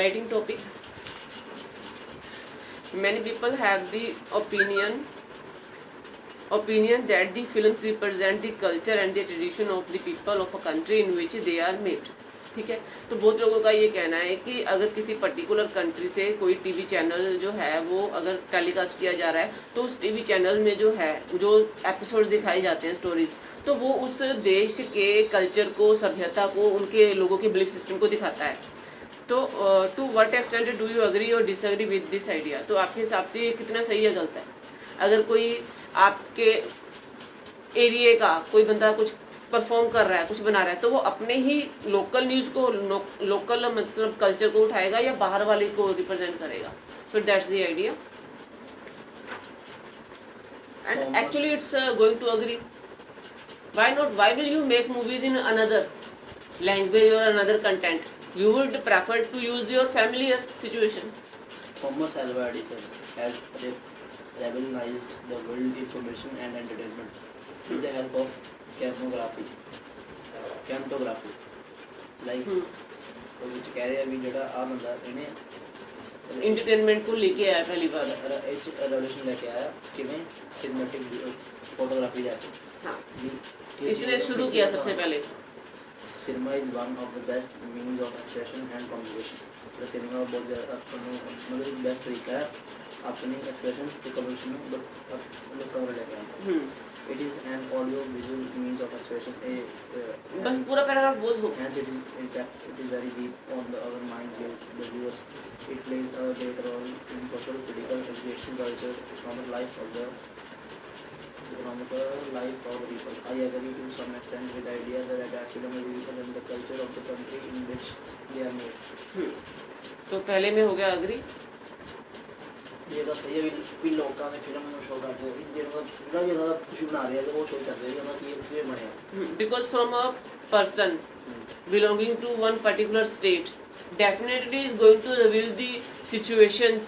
writing topic. Many people have the opinion that the films represent the culture and the tradition of the people of a country in which they are made. ठीक है, तो बहुत लोगों का ये कहना है कि अगर किसी पर्टिकुलर कंट्री से कोई टीवी चैनल जो है वो अगर टेलीकास्ट किया जा रहा है तो उस टीवी चैनल में जो है जो एपिसोड्स दिखाए जाते हैं स्टोरीज, तो वो उस देश के कल्चर को, सभ्यता को, उनके लोगों के बिलीफ सिस्टम को दिखाता है. तो to what extent do you agree और डिसएग्री विद दिस आइडिया? तो आपके हिसाब से ये कितना सही या गलत है? अगर कोई आपके एरिया का कोई बंदा कुछ परफॉर्म कर रहा है, कुछ बना रहा है, तो वो अपने ही लोकल न्यूज़ को, लोकल मतलब कल्चर को उठाएगा या बाहर वाले को रिप्रेजेंट करेगा? So that's the idea and actually it's going to agree. Why not? Why will you make movies in another language और another content? You would prefer to use your familiar situation. Thomas Alva Edison has revolutionized the world information and entertainment with the help of camptography. Like which कह रहे हैं अभी जड़ा आ बंदा इन्हें entertainment को लेके आया पहली बार, रेवोल्यूशन लेके आया कि मैं सिनेमैटिक फोटोग्राफी जाके. हाँ, इसने शुरू किया सबसे पहले. Cinema is one of the best means of expression and communication. तो सिनेमा बहुत ज़्यादा मतलब बेस्ट तरीका है अपनी एक्सप्रेशन को कम्युनिकेशन में लोग लेके आना. It is an audio visual means of expression. बस पूरा पैराग्राफ बोल दो. Hence it is in fact it is very deep on our mind the viewers. It plays a great role in social, political, education, culture, economic life of the people. I agree to some extent with the idea that film will represent the culture of the country in which they are made. तो पहले में हो गया agree. ये बात सही है. भी लोग का में फिल्म में शो करते हैं इंडियन का पूरा जो ना कुछ बना रहे हैं तो वो शो करते हैं ना कि ये बने. Because from a person belonging to one particular state definitely is going to reveal the situations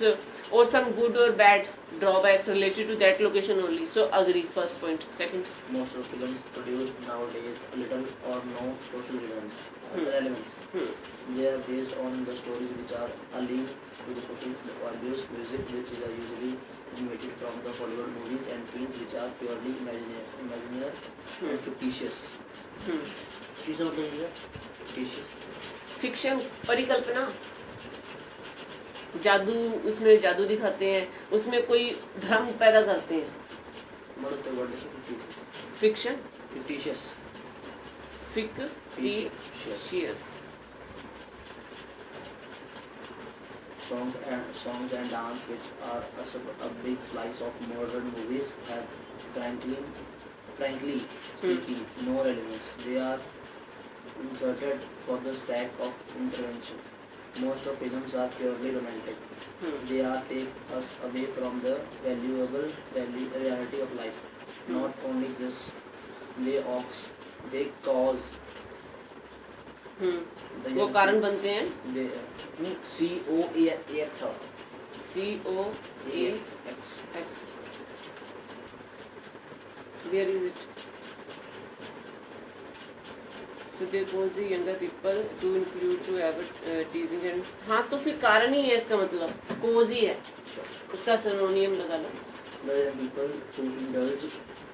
or some good or bad drawbacks related to that location only. So agree, first point. Second, most of films produced nowadays little or no social relevance. They are based on the stories which are aligned with the social values. Music which is usually imitated from the Hollywood movies and scenes which are purely imaginary and fictitious. Fictitious. Fiction, परिकल्पना, जादू, उसमें जादू दिखाते हैं, उसमें कोई धर्म पैदा करते हैं. Fiction, fictitious. Songs and dance which are a big slice of modern movies have frankly speaking no relevance. They are inserted for the sake of intervention. Most of films are purely romantic. They are take us away from the valuable reality of life. Not only this, they cause वो कारण बनते हैं. COAX. Where is it? So they force the younger people to include to have teasing and. हाँ, तो फिर कारण ही है, इसका मतलब कोज ही है, उसका सिनोनियम लगा लो. The young people to indulge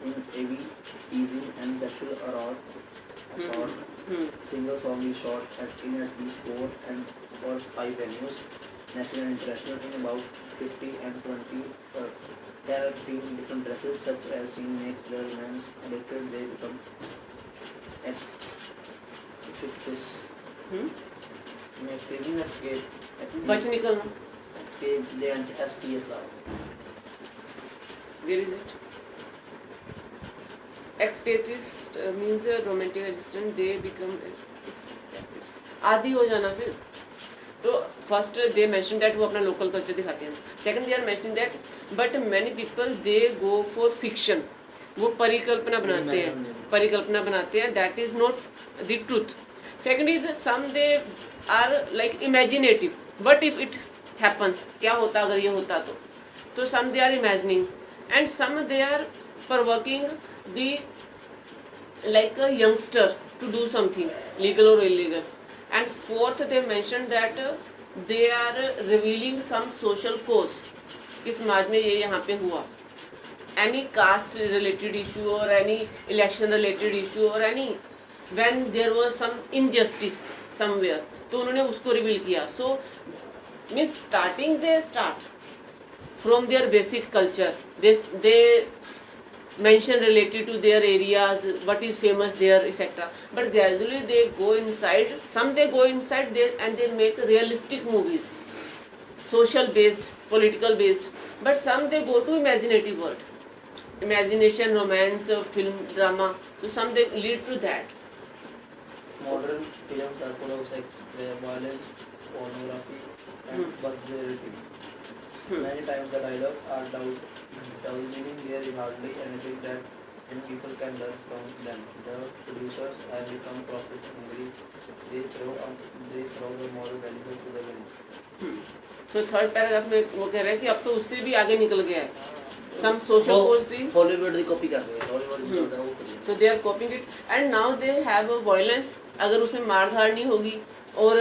in heavy teasing and sexual assault. Single song is shot in at least 4 or 5 venues, national and international, in about 50 and 20 different dresses. Such as scene makes the romance addicted. They become बच निकलना. Escape. They are STS now. Where is it? Expatist means a romantic assistant. They become आदि हो जाना. फिर तो first they mention that वो अपना local culture दिखाते हैं. Second they are mentioning that but many people they go for fiction. वो परिकल्पना बनाते हैं. That is not the truth. Second is some they are like imaginative. But if it happens, क्या होता अगर ये होता तो some they are imagining and some they are provoking the like a youngster to do something legal or illegal. And fourth, they mentioned that they are revealing some social cause कि समाज में ये यहाँ पे हुआ, any caste related issue or any election related issue or any when there was some injustice somewhere, तो उन्होंने उसको रिवील किया. So means starting they start from their basic culture, they mention related to their areas, what is famous there, etc. But gradually they go inside, some they go inside there and they make realistic movies, social based, political based, but some they go to imaginative world, imagination, romance, film, drama. So some they lead to that. Modern films are full of sex, violence, pornography, and vulgarity. Many times the dialogue are double meaning. There is hardly anything that young people can learn from them. The producers have become profit hungry. They throw the moral values to the wind. So third paragraph में वो कह रहे हैं कि अब तो उससे भी आगे निकल गया है. Some social cause थी. Hollywood की कॉपी कर रहे हैं. Hollywood की ज़्यादा वो करी है. So they are copying it and now they have a violence. अगर उसमें मार धाड़ नहीं होगी और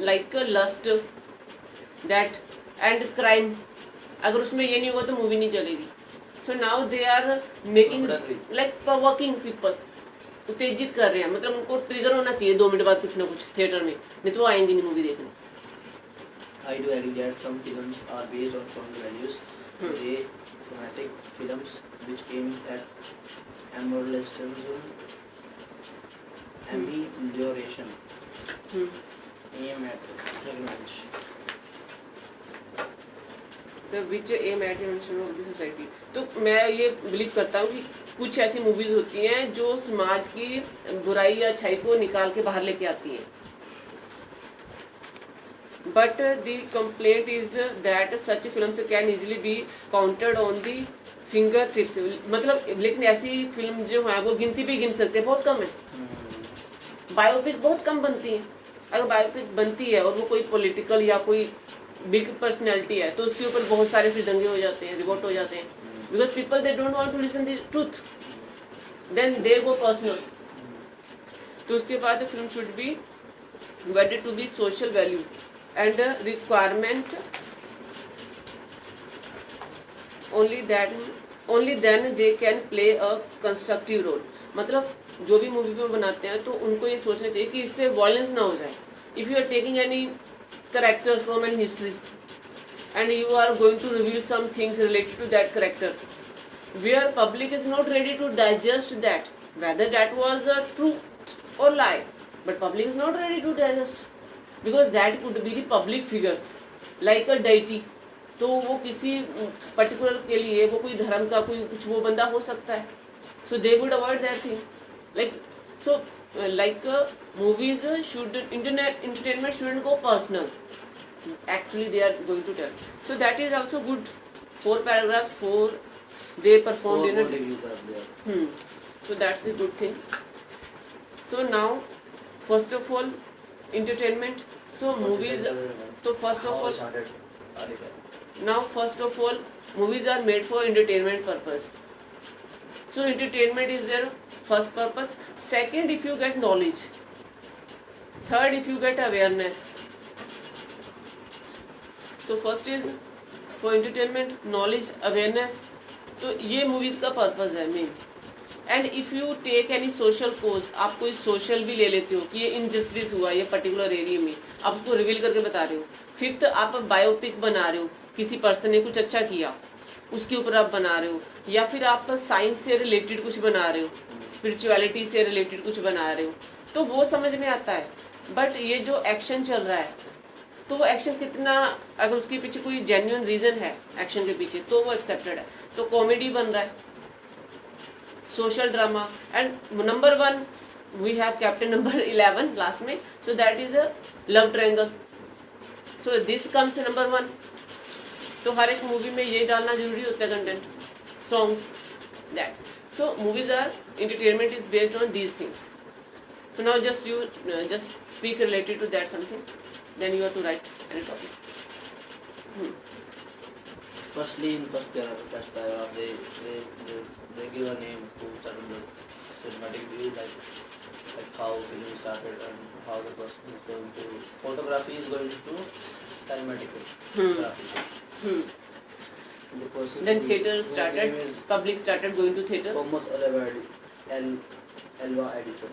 like lust that and crime, अगर उसमें ये नहीं होगा तो मूवी नहीं चलेगी. So now they are making like provoking people, उत्तेजित कर रहे हैं. मतलब उनको ट्रिगर होना चाहिए 2 मिनट बाद कुछ ना कुछ थिएटर में, नहीं तो वो आएंगे नहीं मूवी देखने. I do agree that some films are based on strong values. They thematic films which aim at amelioration, aim at segmentation. The which aim at evolution of the society. तो मैं ये बिलीव करता हूँ कि कुछ ऐसी movies होती हैं जो समाज की बुराई या अच्छाई को निकाल के बाहर लेके आती हैं. But the complaint is that such films can easily be counted on the fingertips. मतलब लेकिन ऐसी फिल्म जो है वो गिनती पे गिन सकते हैं, बहुत कम है. बायोपिक बहुत कम बनती है. अगर बायोपिक बनती है और वो कोई पॉलिटिकल या कोई बिग पर्सनैलिटी है तो उसके ऊपर बहुत सारे फिर दंगे हो जाते हैं, रिवोल्ट हो जाते हैं. Because people they don't want to listen the truth, then they go personal. तो उसके बाद film should be wedded to be social value and requirement, only then they can play a constructive role. मतलब जो भी movie में बनाते हैं तो उनको ये सोचना चाहिए कि इससे वायलेंस ना हो जाए. If you are taking any character from any history and you are going to reveal some things related to that character where public is not ready to digest that, whether that was a truth or lie, but public is not ready to digest because that could be the public figure like a deity. तो वो किसी particular के लिए वो कोई धर्म का कोई कुछ वो बंदा हो सकता है. So they would avoid that thing. Like movies should, entertainment shouldn't go personal. Actually they are going to tell. So that is also good. 4 paragraphs, 4 they performed in a reviews are there. So that's the good thing. So now first of all entertainment. So movies, so first of all, now first of all movies are made for entertainment purpose. So entertainment is their first purpose. Second, if you get knowledge. Third, if you get awareness. So first is for entertainment, knowledge, awareness. तो ये movies का purpose है main. And if you take any social cause, आप कोई social भी ले लेते हो कि ये इनजस्टिस हुआ ये पर्टिकुलर एरिया में, आप उसको रिवील करके बता रहे हो. फिफ्थ, आप बायोपिक बना रहे हो, किसी पर्सन ने कुछ अच्छा किया उसके ऊपर आप बना रहे हो, या फिर आप साइंस से रिलेटेड कुछ बना रहे हो, स्पिरिचुअलिटी से रिलेटेड कुछ बना रहे हो, तो वो समझ में आता है. बट ये जो एक्शन चल रहा है तो वो एक्शन कितना, अगर उसके पीछे कोई जेन्युइन रीज़न है एक्शन के पीछे तो वो एक्सेप्टेड है. तो कॉमेडी बन रहा है, social drama, and number 1 we have captain number 11 last में, so that is a love triangle. So this comes number 1. तो हर एक मूवी में ये डालना जरूरी होता है content, songs, that. So movies are, entertainment is based on these things. So now just you just speak related to that something, then you have to write any topic. Firstly, in first paragraph, they give a name to certain cinematic view like like how film started and how the person is going to photography is going to cinematography. The person Then who- theater whose started, name is public started going to theater. Thomas Alva Edison.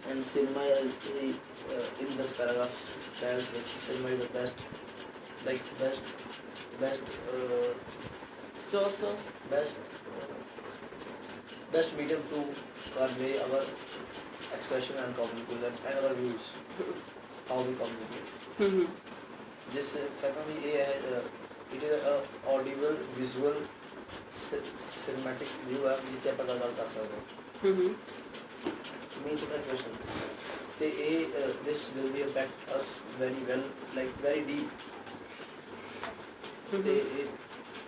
And cinema is in this paragraph tells us cinema is the best Source of best medium to convey our expression and communicate and our views, how we communicate. This it is a audible visual cinematic view है जिसे आप गल कर सकते हो. Means of expression. This will be affect us very well, like very deep.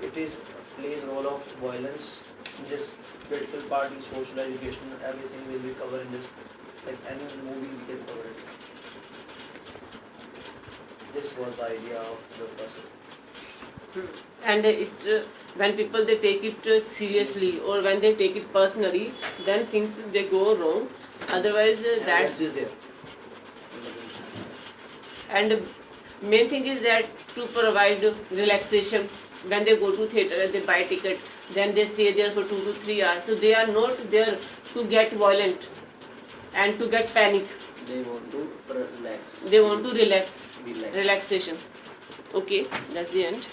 It is plays role of violence in this political party, social education, everything will be covered in this. Like any movie we can cover it. This was the idea of the person. And it when people they take it seriously or when they take it personally, then things they go wrong. Otherwise that's This is there. and main thing is that to provide relaxation when they go to theater and they buy ticket, then they stay there for 2 to 3 hours, so they are not there to get violent and to get panic. They want to relax. They want to relax. Relax. Relaxation. Okay, that's the end.